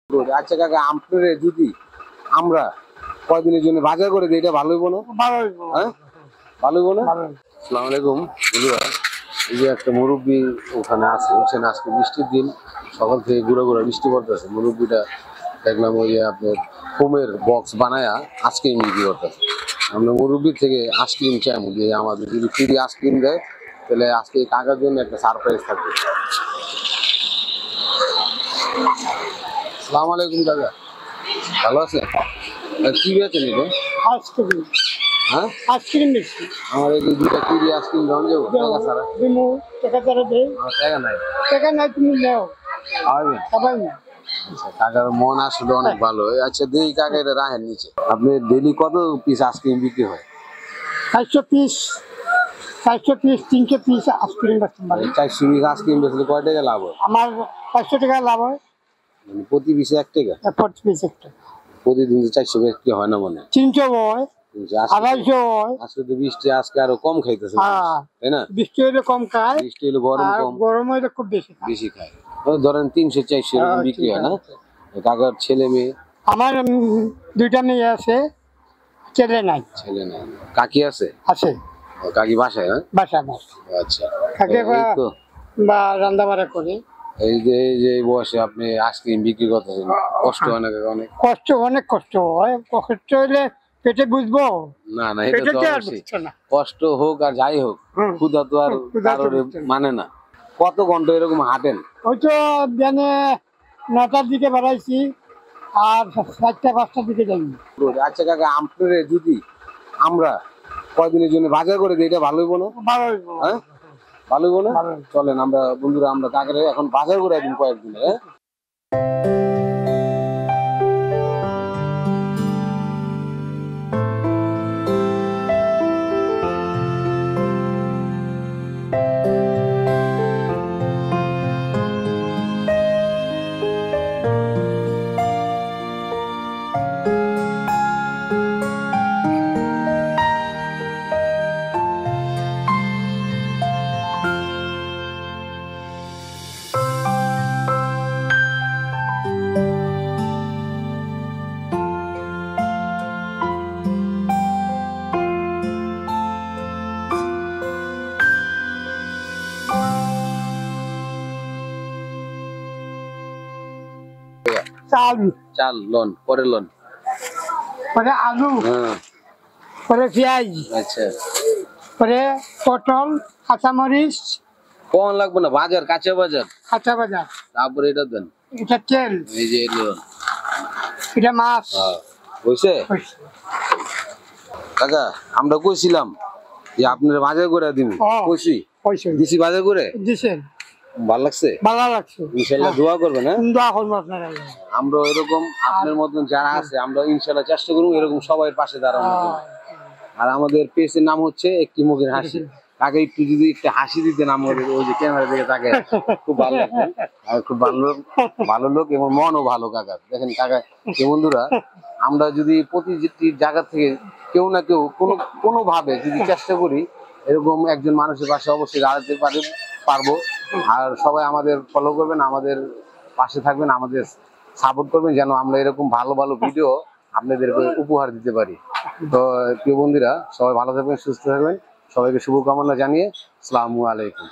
আচ্ছা কাকা, আপনারে যদি আমরা কয়দিনের জন্য বাজার করে দিই, এটা ভালো হইব না? হ্যাঁ, ভালো হইব না? আসসালামু আলাইকুম বন্ধুরা। এই যে একটা মুরব্বী ওখানে আছে, বুঝছেন, আজকে বৃষ্টির দিন, সকাল থেকে ঘুরে ঘুরে বৃষ্টি পড়তেছে। মুরব্বীটা দেখলাম ওই যে আপনার ফোমের বক্স বানায়া আইসক্রিম বিক্রি করতেছে। আমরা মুরব্বীর থেকে আইসক্রিম চাই, যে আমাদের যদি ফ্রি আইসক্রিম দেয় তাহলে আজকে এই কাকার জন্য একটা সারপ্রাইজ থাকবে। আসসালামু আলাইকুম কাকা, ভালো আছে? কি বেচেন এটা? আইসক্রিম। হ্যাঁ, আইসক্রিম বেশি আমার এই দুইটা ফ্রি আইসক্রিম দাম যাবো টাকা ছাড়া। দিমু টাকা তারা দেই। আমার টাকা নাই। টাকা নাই তুমি নাও, পারবেন? সবাই না। আচ্ছা, কাকার মন আসলে অনেক ভালো। আচ্ছা দেই কাকা, এটা রাখেন নিচে। আপনি ডেইলি কত পিস আইসক্রিম বিক্রি হয়? 400 পিস, 300 পিস আইসক্রিম বেচতে পারি। 400 পিস আইসক্রিম বেচলে কয় টাকা লাভ হয়? আমার 500 টাকা লাভ হয়। মানে প্রতি পিসে 1 টাকা? 40 পিস একটা। প্রতিদিন তো 400 বিক্রি হয় না মনে হয়। 300 হয়, 250 হয়। আজকে তো বৃষ্টি, আজকে আরো কম খাইতেছে, তাই না? বৃষ্টি হলে কম খায়, বৃষ্টি হলে গরম আর কম, গরম হলে খুব বেশি খায়। বেশি খায়। ধরেন 300-400 এরকম বিক্রি হয় না? কাকার ছেলে মেয়ে? আমার দুইটা মেয়ে আছে, ছেলে নাই। ছেলে নাই, কাকি আছে? আছে, কাকি বাসায়? না বাসা। আচ্ছা, কাকে এই তো বা রান্না বাড়া করে। এই যে বয়সে আপনি আইসক্রিম বিক্রি করতেছেন, কষ্ট হয় না? অনেক কষ্ট, অনেক কষ্ট হয়। কষ্ট হইলে পেটে বুঝবো না? না, এটা তো অবশ্যই কষ্ট হোক আর যাই হোক, ক্ষুধা তো আর কারোর মানে না। কত ঘন্টা এরকম হাঁটেন? ওই তো বিয়ানে 9টার দিকে বেড়াইছি, আর 4টা-5টার দিকে যাই। আচ্ছা কাকা, আপনারে যদি আমরা কয়দিনের জন্য বাজার করে দিই, এটা ভালো হইব না? হ্যাঁ, ভালো হইব না? চলেন আমরা বন্ধুরা, আমরা কাকারে এখন বাজার করে দিন কয়েকদিনে। হ্যাঁ, চাল লন, পরে লন, পরে আলু, পরে পেঁয়াজ, আচ্ছা পরে পটল, কাঁচামরিচ। কোন লাগবে না, বাজার, কাঁচা বাজার। কাঁচা বাজার, তারপরে এটা দেন। এটা তেল, এই যে এটা মাছ। হইছে কাকা, আমরা কইছিলাম যে আপনার বাজার করে দিব, কইছি দিছি বাজার করে দিছেন। ভালো লাগছে? ভালো লাগছে। ইনশাআল্লাহ দোয়া করবেন। হ্যাঁ, দোয়া করব আপনারা। আমরা এরকম আপনার মতন যারা আছে, আমরা ইনশাআল্লাহ চেষ্টা করব এরকম সবাই পাশে দাঁড়ানোর জন্য। আর আমাদের পেজের নাম হচ্ছে একটি মুখের হাসি। কাকে একটু যদি একটা হাসি দিতেন আমাদের, ওই যে ক্যামেরা দিকে তাকে, খুব ভালো লাগতো। আর খুব ভালো লোক এবং মনও ভালো কাকা। দেখেন কাকা, বন্ধুরা, আমরা যদি প্রতিটি জায়গা থেকে কেউ না কেউ কোনো ভাবে যদি চেষ্টা করি, এরকম একজন মানুষের পাশে অবশ্যই দাঁড়াতে পারবো। আর সবাই আমাদের ফলো করবেন, আমাদের পাশে থাকবেন, আমাদের সাপোর্ট করবেন, যেন আমরা এরকম ভালো ভালো ভিডিও আপনাদেরকে উপহার দিতে পারি। তো প্রিয় বন্ধুরা, সবাই ভালো থাকবেন, সুস্থ থাকবেন। সবাইকে শুভকামনা জানিয়ে আসসালামু আলাইকুম।